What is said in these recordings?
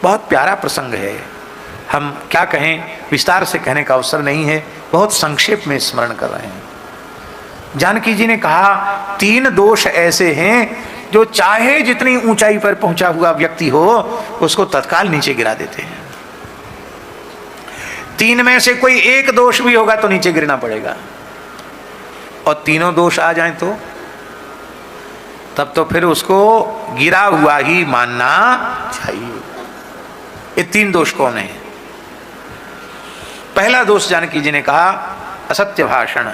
बहुत प्यारा प्रसंग है, हम क्या कहें, विस्तार से कहने का अवसर नहीं है, बहुत संक्षेप में स्मरण कर रहे हैं। जानकी जी ने कहा 3 दोष ऐसे हैं जो चाहे जितनी ऊंचाई पर पहुंचा हुआ व्यक्ति हो उसको तत्काल नीचे गिरा देते हैं। 3 में से कोई एक दोष भी होगा तो नीचे गिरना पड़ेगा, और तीनों दोष आ जाएं तो तब तो फिर उसको गिरा हुआ ही मानना चाहिए। ये 3 दोष कौन है? पहला दोष जानकी जी ने कहा असत्य भाषण।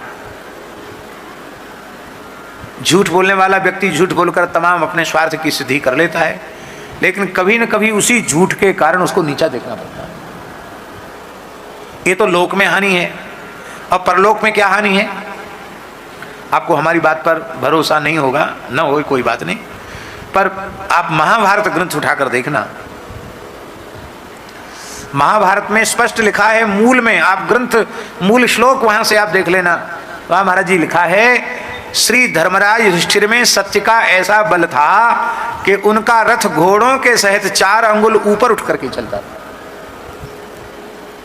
झूठ बोलने वाला व्यक्ति झूठ बोलकर तमाम अपने स्वार्थ की सिद्धि कर लेता है, लेकिन कभी न कभी उसी झूठ के कारण उसको नीचा देखना पड़ता है। ये तो लोक में हानि है, और परलोक में क्या हानि है? आपको हमारी बात पर भरोसा नहीं होगा, न हो कोई बात नहीं, पर आप महाभारत ग्रंथ उठाकर देखना। महाभारत में स्पष्ट लिखा है, मूल में आप ग्रंथ मूल श्लोक वहां से आप देख लेना। वहां महाराज जी लिखा है, श्री धर्मराज युधिष्ठिर में सत्य का ऐसा बल था कि उनका रथ घोड़ों के सहित 4 अंगुल ऊपर उठ करके चलता था।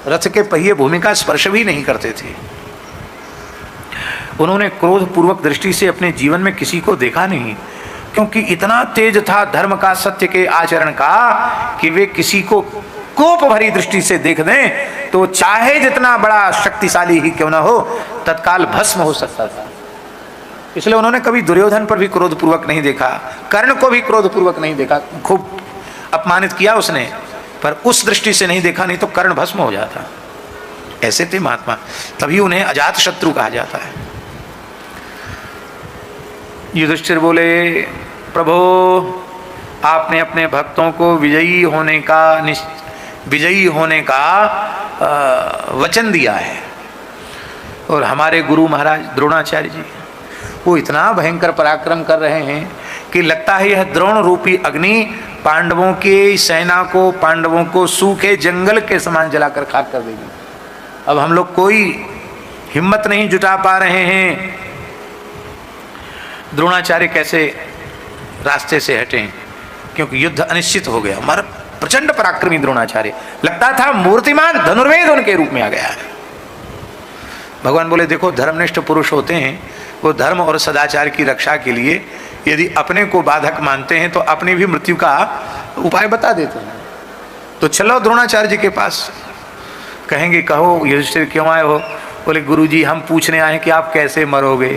रथ के पहिए भूमि का स्पर्श भी नहीं करते थे। उन्होंने क्रोध पूर्वक दृष्टि से अपने जीवन में किसी को देखा नहीं, क्योंकि इतना तेज था धर्म का, सत्य के आचरण का, कि वे किसी को कोप भरी दृष्टि से देख दें तो चाहे जितना बड़ा शक्तिशाली ही क्यों ना हो तत्काल भस्म हो सकता था। इसलिए उन्होंने कभी दुर्योधन पर भी क्रोध पूर्वक नहीं देखा, कर्ण को भी क्रोध पूर्वक नहीं देखा, खूब अपमानित किया उसने, पर उस दृष्टि से नहीं देखा, नहीं तो कर्ण भस्म हो जाता। ऐसे थे महात्मा, तभी उन्हें अजात शत्रु कहा जाता है। युधिष्ठिर बोले, प्रभो आपने अपने भक्तों को विजयी होने का वचन दिया है, और हमारे गुरु महाराज द्रोणाचार्य जी वो इतना भयंकर पराक्रम कर रहे हैं कि लगता है यह द्रोण रूपी अग्नि पांडवों की सेना को, पांडवों को सूखे जंगल के समान जलाकर खाक कर देगी। अब हम लोग कोई हिम्मत नहीं जुटा पा रहे हैं। द्रोणाचार्य कैसे रास्ते से हटें, क्योंकि युद्ध अनिश्चित हो गया। मर प्रचंड पराक्रमी द्रोणाचार्य, लगता था मूर्तिमान धनुर्वेद उनके रूप में आ गया है। भगवान बोले, देखो धर्मनिष्ठ पुरुष होते हैं, वो धर्म और सदाचार की रक्षा के लिए यदि अपने को बाधक मानते हैं तो अपनी भी मृत्यु का उपाय बता देते हैं। तो चलो द्रोणाचार्य जी के पास। कहेंगे, कहो युधिष्ठिर क्यों आए हो? बोले, गुरुजी हम पूछने आए कि आप कैसे मरोगे।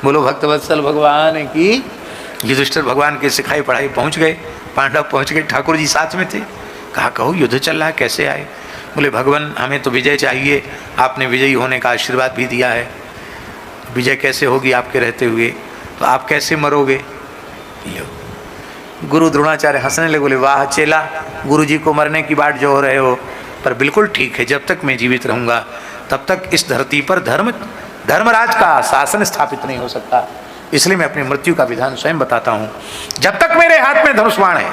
बोलो भक्तवत्सल भगवान की। युधिष्ठिर भगवान के सिखाई पढ़ाई पहुंच गए, पांडव पहुंच गए, ठाकुर जी साथ में थे। कहा, कहो युद्ध चल रहा है, कैसे आए? बोले, भगवान हमें तो विजय चाहिए, आपने विजयी होने का आशीर्वाद भी दिया है, विजय कैसे होगी आपके रहते हुए, तो आप कैसे मरोगे? गुरु द्रोणाचार्य हंसने लगे, बोले, वाह चेला, गुरु जी को मरने की बात जो हो रहे हो, पर बिल्कुल ठीक है, जब तक मैं जीवित रहूंगा तब तक इस धरती पर धर्मराज का शासन स्थापित नहीं हो सकता। इसलिए मैं अपनी मृत्यु का विधान स्वयं बताता हूं। जब तक मेरे हाथ में धनुष बाण है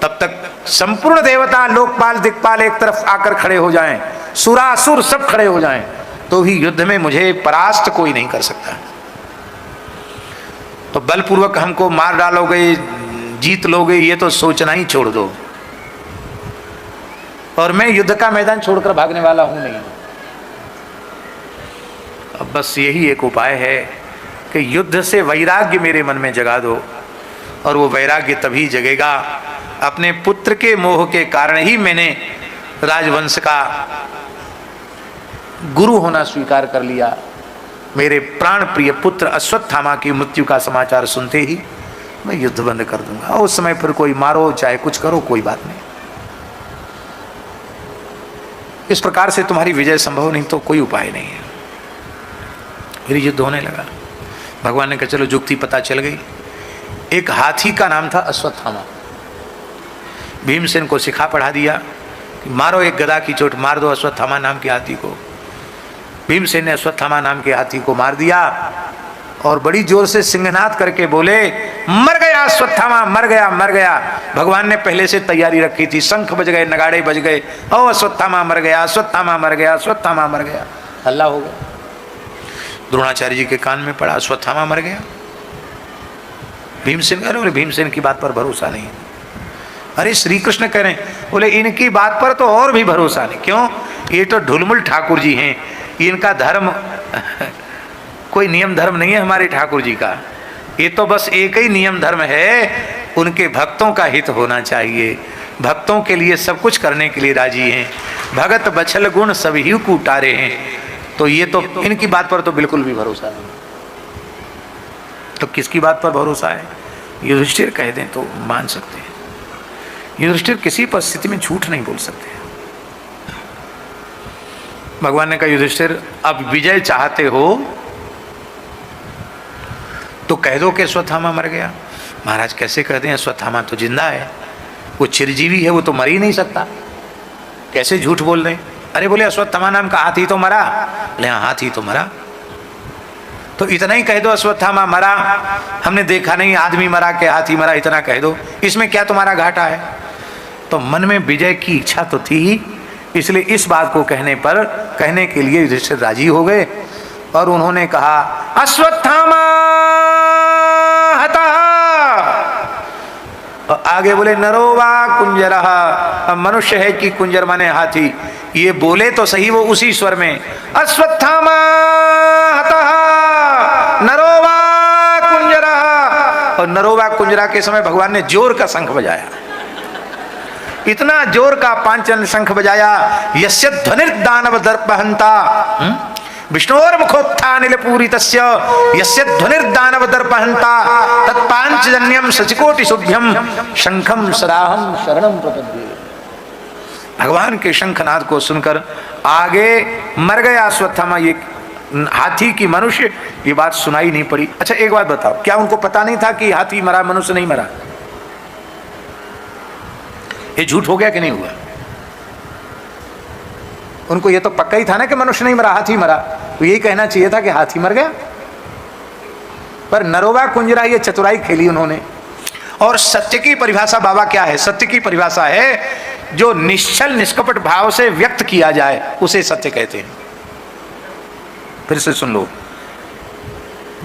तब तक संपूर्ण देवता, लोकपाल, दिक्पाल एक तरफ आकर खड़े हो जाएं, सुरासुर सब खड़े हो जाएं, तो भी युद्ध में मुझे परास्त कोई नहीं कर सकता। तो बलपूर्वक हमको मार डालोगे, जीत लोगे, ये तो सोचना ही छोड़ दो। और मैं युद्ध का मैदान छोड़कर भागने वाला हूं नहीं। अब बस यही एक उपाय है कि युद्ध से वैराग्य मेरे मन में जगा दो, और वो वैराग्य तभी जगेगा, अपने पुत्र के मोह के कारण ही मैंने राजवंश का गुरु होना स्वीकार कर लिया। मेरे प्राण प्रिय पुत्र अश्वत्थामा की मृत्यु का समाचार सुनते ही मैं युद्ध बंद कर दूंगा। उस समय फिर कोई मारो चाहे कुछ करो, कोई बात नहीं। इस प्रकार से तुम्हारी विजय संभव नहीं तो कोई उपाय नहीं है। फिर युद्ध होने लगा। भगवान ने कहा चलो जुक्ति पता चल गई। एक हाथी का नाम था अश्वत्थामा। भीमसेन को सिखा पढ़ा दिया कि मारो, एक गदा की चोट मार दो अश्वत्थामा नाम के हाथी को। भीमसेन ने अश्वत्थामा नाम के हाथी को मार दिया और बड़ी जोर से सिंहनाद करके बोले, मर गया अश्वत्थामा, मर गया, मर गया। भगवान ने पहले से तैयारी रखी थी, शंख बज गए, नगाड़े बज गए, ओ अश्वत्थामा मर गया, अश्वत्थामा मर गया, अश्वत्थामा मर गया। हल्ला हो गया। द्रोणाचार्य जी के कान में पड़ा, अश्वत्थामा मर गया। भीमसेन, अरे भीमसेन की बात पर भरोसा नहीं। अरे श्री कृष्ण कह रहे हैं, बोले इनकी बात पर तो और भी भरोसा नहीं। क्यों? ये तो ढुलमुल ठाकुर जी हैं, इनका धर्म कोई नियम धर्म नहीं है हमारे ठाकुर जी का। ये तो बस एक ही नियम धर्म है, उनके भक्तों का हित होना चाहिए, भक्तों के लिए सब कुछ करने के लिए राजी हैं। भगत बछल गुण सभी को उतारे हैं। तो ये तो इनकी बात पर तो बिल्कुल भी भरोसा नहीं। तो किसकी बात पर भरोसा है? युधिष्ठिर कह दें तो मान सकते हैं। युधिष्ठिर किसी परिस्थिति में झूठ नहीं बोल सकते। भगवान ने कहा, युधिष्ठिर अब विजय चाहते हो तो कह दो कि अश्वत्थामा मर गया। महाराज कैसे कह दें? अश्वत्थामा तो जिंदा है, वो चिरजीवी है, वो तो मर ही नहीं सकता, कैसे झूठ बोल रहे? अरे बोले अश्वत्थामा नाम का हाथी तो मरा। बोले हाँ हाथी तो मरा, तो इतना ही कह दो अश्वत्थामा मरा, हमने देखा नहीं आदमी मरा के हाथी मरा, इतना कह दो, इसमें क्या तुम्हारा घाटा है? तो मन में विजय की इच्छा तो थी, इसलिए इस बात को कहने के लिए युधिष्ठिर राजी हो गए और उन्होंने कहा अश्वत्थामा हतः। और आगे बोले नरोवा कुंजरः, अब मनुष्य है कि कुंजर माने हाथी। ये बोले तो सही वो उसी स्वर में, अश्वत्थामा हतः नरोवा कुंजरः। और नरोवा कुंजरा के समय भगवान ने जोर का शंख बजाया, इतना जोर का पांचन शंख बजाया, यस्य ध्वनिर्दानव दर्पहंता विष्णोर मुखोत्थानिल पूरितस्य यस्य ध्वनिर्दानव दर्पहंता तत्पांचजन्यम सचिकोटि शुभ्यम शंखम सदाहम शरणम प्रपद्ये। भगवान के शंखनाद को सुनकर आगे मर गया अश्वत्थामा, ये हाथी की मनुष्य, ये बात सुनाई नहीं पड़ी। अच्छा एक बात बताओ, क्या उनको पता नहीं था कि हाथी मरा मनुष्य नहीं मरा? ये झूठ हो गया कि नहीं हुआ? उनको ये तो पक्का ही था ना कि मनुष्य नहीं मरा हाथी मरा, तो यही कहना चाहिए था कि हाथी मर गया। पर नरोवा कुंजरा ये चतुराई खेली उन्होंने। और सत्य की परिभाषा बाबा क्या है? सत्य की परिभाषा है जो निश्चल निष्कपट भाव से व्यक्त किया जाए उसे सत्य कहते हैं। फिर से सुन लो,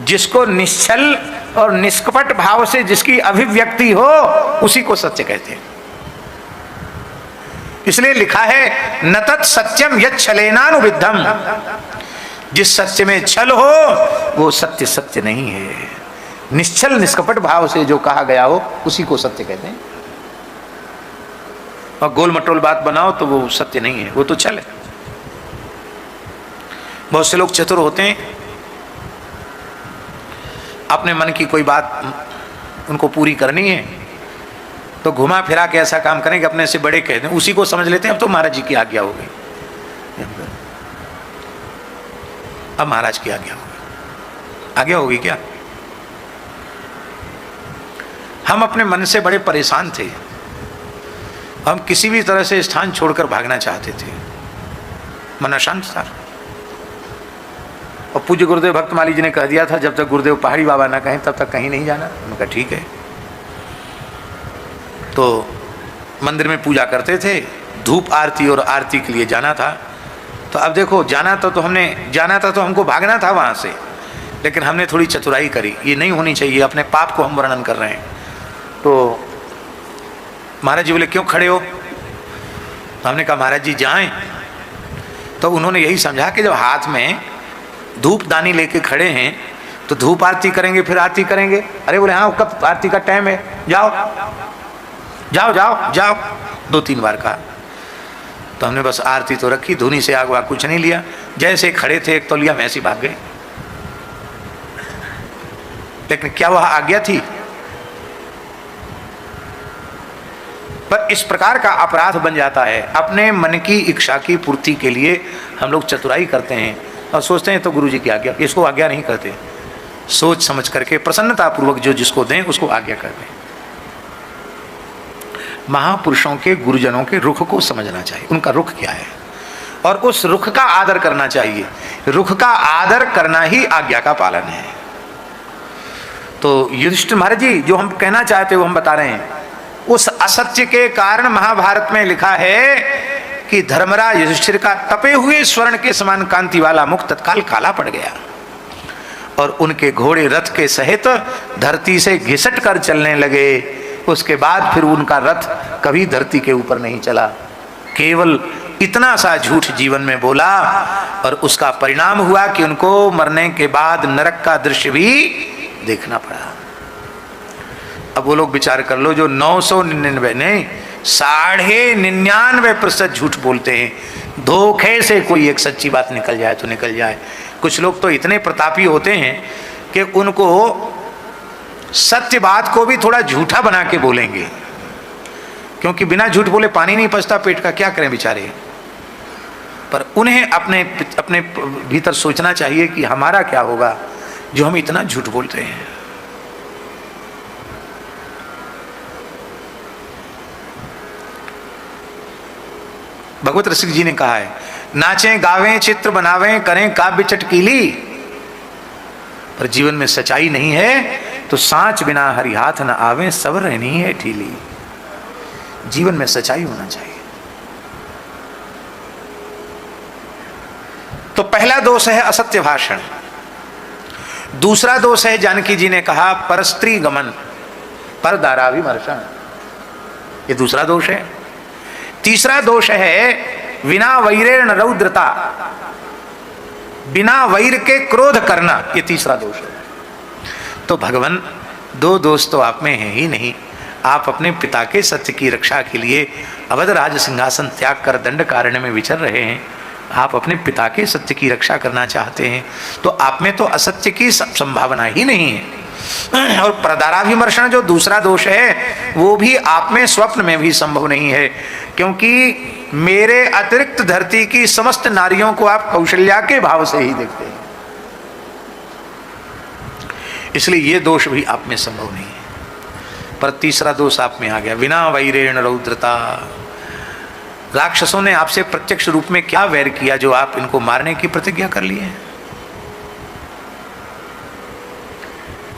जिसको निश्चल और निष्कपट भाव से जिसकी अभिव्यक्ति हो उसी को सत्य कहते हैं। इसलिए लिखा है न तत् सत्यम यत् छलेनानुविद्धम, जिस सत्य में छल हो वो सत्य सत्य नहीं है। निश्चल निष्कपट भाव से जो कहा गया हो उसी को सत्य कहते हैं। और गोल मटोल बात बनाओ तो वो सत्य नहीं है, वो तो छल है। बहुत से लोग चतुर होते हैं, अपने मन की कोई बात उनको पूरी करनी है तो घुमा फिरा के ऐसा काम करेंगे, अपने से बड़े कहते हैं, उसी को समझ लेते हैं अब तो महाराज जी की आज्ञा हो गई, अब महाराज की आज्ञा होगी। आज्ञा होगी क्या? हम अपने मन से बड़े परेशान थे, हम किसी भी तरह से स्थान छोड़कर भागना चाहते थे, मन अशांत था। और पूज्य गुरुदेव भक्तमाली जी ने कह दिया था जब तक गुरुदेव पहाड़ी बाबा ना कहें तब तक कहीं नहीं जाना। उन्होंने कहा ठीक है। तो मंदिर में पूजा करते थे, धूप आरती और आरती के लिए जाना था। तो अब देखो जाना तो हमने जाना था, तो हमको भागना था वहाँ से, लेकिन हमने थोड़ी चतुराई करी। ये नहीं होनी चाहिए, अपने पाप को हम वर्णन कर रहे हैं। तो महाराज जी बोले क्यों खड़े हो? तो हमने कहा महाराज जी जाएं। तो उन्होंने यही समझा कि जब हाथ में धूप दानी लेके खड़े हैं तो धूप आरती करेंगे फिर आरती करेंगे। अरे बोले हाँ कब आरती का टाइम है, जाओ जाओ जाओ जाओ, 2-3 बार कहा। तो हमने बस आरती तो रखी, धुनी से आग वाग कुछ नहीं लिया, जैसे खड़े थे एक तौलिया में ऐसे भाग गए। लेकिन क्या वह आज्ञा थी? पर इस प्रकार का अपराध बन जाता है। अपने मन की इच्छा की पूर्ति के लिए हम लोग चतुराई करते हैं और सोचते हैं तो गुरु जी की आज्ञा, इसको आज्ञा नहीं करते। सोच समझ करके प्रसन्नता पूर्वक जो जिसको दें उसको आज्ञा कर दें। महापुरुषों के गुरुजनों के रुख को समझना चाहिए, उनका रुख क्या है, और उस रुख का आदर करना चाहिए। रुख का आदर करना ही आज्ञा का पालन है। तो युधिष्ठिर महाराज जी जो हम कहना चाहते हैं वो हम बता रहे हैं। उस असत्य के कारण महाभारत में लिखा है कि धर्मराज युधिष्ठिर का तपे हुए स्वर्ण के समान कांति वाला मुख तत्काल काला पड़ गया और उनके घोड़े रथ के सहित धरती से घिसट कर चलने लगे। उसके बाद फिर उनका रथ कभी धरती के ऊपर नहीं चला। केवल इतना सा झूठ जीवन में बोला और उसका परिणाम हुआ कि उनको मरने के बाद नरक का दृश्य भी देखना पड़ा। अब वो लोग विचार कर लो जो 999 नहीं 99.99% झूठ बोलते हैं, धोखे से कोई एक सच्ची बात निकल जाए तो निकल जाए। कुछ लोग तो इतने प्रतापी होते हैं कि उनको सत्य बात को भी थोड़ा झूठा बना के बोलेंगे, क्योंकि बिना झूठ बोले पानी नहीं पचता पेट का, क्या करें बेचारे। पर उन्हें अपने अपने भीतर सोचना चाहिए कि हमारा क्या होगा जो हम इतना झूठ बोलते हैं। भगवत रसिक जी ने कहा है, नाचें गावें चित्र बनावें करें काव्य चटकीली, पर जीवन में सच्चाई नहीं है तो सांच बिना हरि हाथ न आवे, सबर रहनी है ढीली। जीवन में सच्चाई होना चाहिए। तो पहला दोष है असत्य भाषण। दूसरा दोष है जानकी जी ने कहा परस्त्री गमन, पर दाराभिमर्शन, ये दूसरा दोष है। तीसरा दोष है विना वैरेण रौद्रता, बिना वैर के क्रोध करना, ये तीसरा दोष है। तो भगवान दो दोष तो आप में है ही नहीं। आप अपने पिता के सत्य की रक्षा के लिए अवध राज सिंहासन त्याग कर दंड कारण्य में विचर रहे हैं। आप अपने पिता के सत्य की रक्षा करना चाहते हैं, तो आप में तो असत्य की संभावना ही नहीं है। और प्रदाराभिमर्शन जो दूसरा दोष है वो भी आप में स्वप्न में भी संभव नहीं है, क्योंकि मेरे अतिरिक्त धरती की समस्त नारियों को आप कौशल्या के भाव से ही देखते हैं, इसलिए ये दोष भी आप में संभव नहीं है। पर तीसरा दोष आप में आ गया, विना वैरेण रौद्रता। राक्षसों ने आपसे प्रत्यक्ष रूप में क्या वैर किया जो आप इनको मारने की प्रतिज्ञा कर लिए हैं?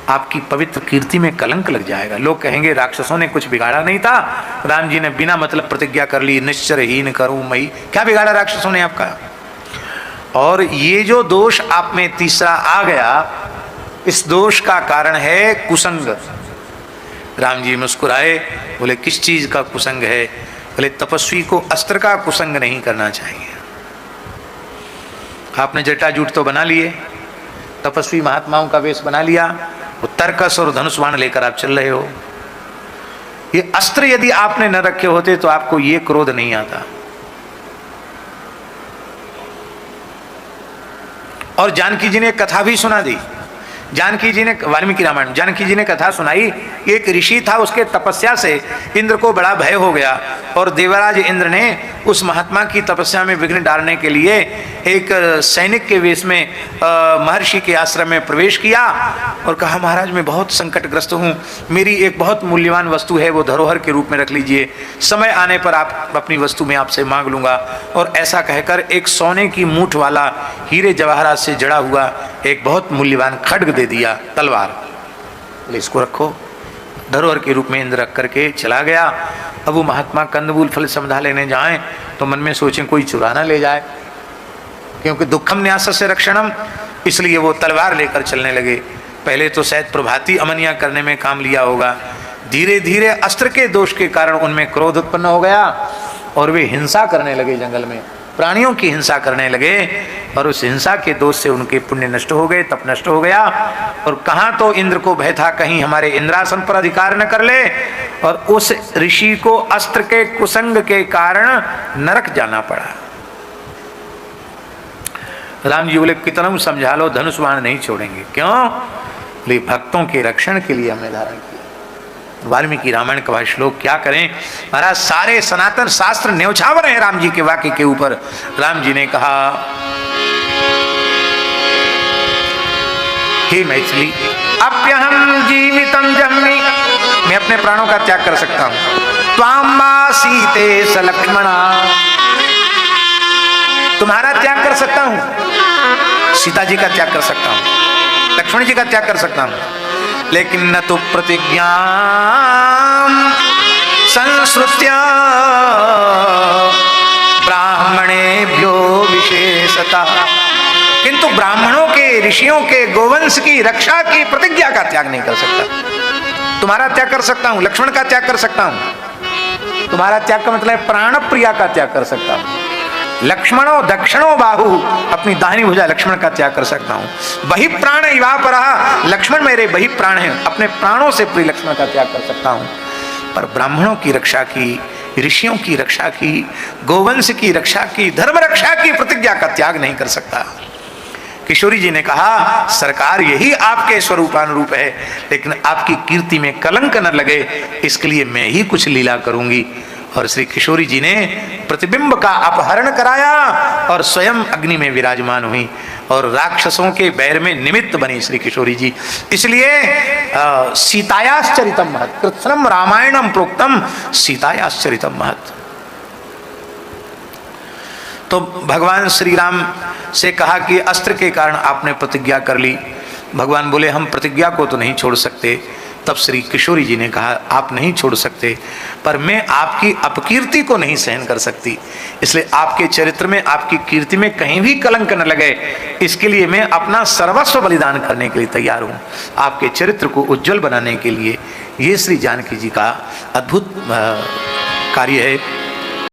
आपकी पवित्र कीर्ति में कलंक लग जाएगा। लोग कहेंगे राक्षसों ने कुछ बिगाड़ा नहीं था, राम जी ने बिना मतलब प्रतिज्ञा कर ली, निश्चरहीन करूं मई। क्या बिगाड़ा राक्षसों ने आपका? और ये जो दोष आप में तीसरा आ गया, इस दोष का कारण है कुसंग। राम जी मुस्कुराए, बोले किस चीज का कुसंग है? बोले तपस्वी को अस्त्र का कुसंग नहीं करना चाहिए। आपने जटा जूट तो बना लिए, तपस्वी महात्माओं का वेश बना लिया, वो तरकस और धनुष बाण लेकर आप चल रहे हो। ये अस्त्र यदि आपने न रखे होते तो आपको ये क्रोध नहीं आता। और जानकी जी ने कथा भी सुना दी। जानकी जी ने, वाल्मीकि रामायण, जानकी जी ने कथा सुनाई। एक ऋषि था, उसके तपस्या से इंद्र को बड़ा भय हो गया और देवराज इंद्र ने उस महात्मा की तपस्या में विघ्न डालने के लिए एक सैनिक के वेश में महर्षि के आश्रम में प्रवेश किया और कहा महाराज मैं बहुत संकटग्रस्त हूँ, मेरी एक बहुत मूल्यवान वस्तु है, वो धरोहर के रूप में रख लीजिए, समय आने पर आप अपनी वस्तु में आपसे मांग लूँगा। और ऐसा कहकर एक सोने की मूठ वाला हीरे जवाहरात से जड़ा हुआ एक बहुत मूल्यवान खड्ग दे दिया, तलवार। बोले इसको रखो, धरोहर के रूप में इंद्र रख करके चला गया। अब वो महात्मा कंदमूल फल समझा लेने जाएं तो मन में सोचें कोई चुरा ना ले जाए, क्योंकि दुखम न्यासस्य रक्षणम, इसलिए वो तलवार लेकर चलने लगे। पहले तो शायद प्रभाती अमनिया करने में काम लिया होगा, धीरे धीरे अस्त्र के दोष के कारण उनमें क्रोध उत्पन्न हो गया और वे हिंसा करने लगे, जंगल में प्राणियों की हिंसा करने लगे। और उस हिंसा के दोष से उनके पुण्य नष्ट हो गए, तप नष्ट हो गया। और कहाँ तो इंद्र को भय था कहीं हमारे इंद्रासन पर अधिकार न कर ले, और उस ऋषि को अस्त्र के कुसंग के कारण नरक जाना पड़ा। राम जी बोले कितना समझा लो, धनुष बाण नहीं छोड़ेंगे। क्यों? बोले भक्तों के रक्षण के लिए हमने धारण किया। वाल्मीकि रामायण का श्लोक क्या करें महाराज, सारे सनातन शास्त्र न्यौछावर हैं राम जी के वाक्य के ऊपर। राम जी ने कहा हे मैथिली अप्यहम जीवितम जम्मि, मैं अपने प्राणों का त्याग कर सकता हूं। त्वाम सीते स लक्ष्मणा, तुम्हारा त्याग कर सकता हूं, सीता जी का त्याग कर सकता हूं, लक्ष्मण जी का त्याग कर सकता हूं, लेकिन न तो प्रतिज्ञा संस्कृत्या ब्राह्मणेभ्यो विशेषता, किंतु ब्राह्मणों के, ऋषियों के, गोवंश की रक्षा की प्रतिज्ञा का त्याग नहीं कर सकता। तुम्हारा त्याग कर सकता हूं, लक्ष्मण का त्याग कर सकता हूं। तुम्हारा त्याग का मतलब प्राण प्रिया का त्याग कर सकता हूं। लक्ष्मणो दक्षिणो बाहु, अपनी दाहिनी भुजा लक्ष्मण का त्याग कर सकता हूं। बहि प्राण इवा परहा, लक्ष्मण मेरे बहि प्राण हैं, अपने प्राणों से प्रिय लक्ष्मण का त्याग कर सकता हूं। पर ब्राह्मणों की रक्षा की, ऋषियों की रक्षा की, गोवंश की रक्षा की, धर्म रक्षा की प्रतिज्ञा का त्याग नहीं कर सकता। किशोरी जी ने कहा, सरकार यही आपके स्वरूपानुरूप है, लेकिन आपकी कीर्ति में कलंक न लगे इसके लिए मैं ही कुछ लीला करूंगी। और श्री किशोरी जी ने प्रतिबिंब का अपहरण कराया और स्वयं अग्नि में विराजमान हुई और राक्षसों के बैर में निमित्त बनी श्री किशोरी जी। इसलिए सीतायाश्चरितम महत्, कृत्स्नम रामायणम प्रोक्तम सीतायाश्चरितम महत्। तो भगवान श्री राम से कहा कि अस्त्र के कारण आपने प्रतिज्ञा कर ली। भगवान बोले हम प्रतिज्ञा को तो नहीं छोड़ सकते। तब श्री किशोरी जी ने कहा आप नहीं छोड़ सकते, पर मैं आपकी अपकीर्ति को नहीं सहन कर सकती, इसलिए आपके चरित्र में, आपकी कीर्ति में कहीं भी कलंक न लगे, इसके लिए मैं अपना सर्वस्व बलिदान करने के लिए तैयार हूँ। आपके चरित्र को उज्जवल बनाने के लिए ये श्री जानकी जी का अद्भुत कार्य है।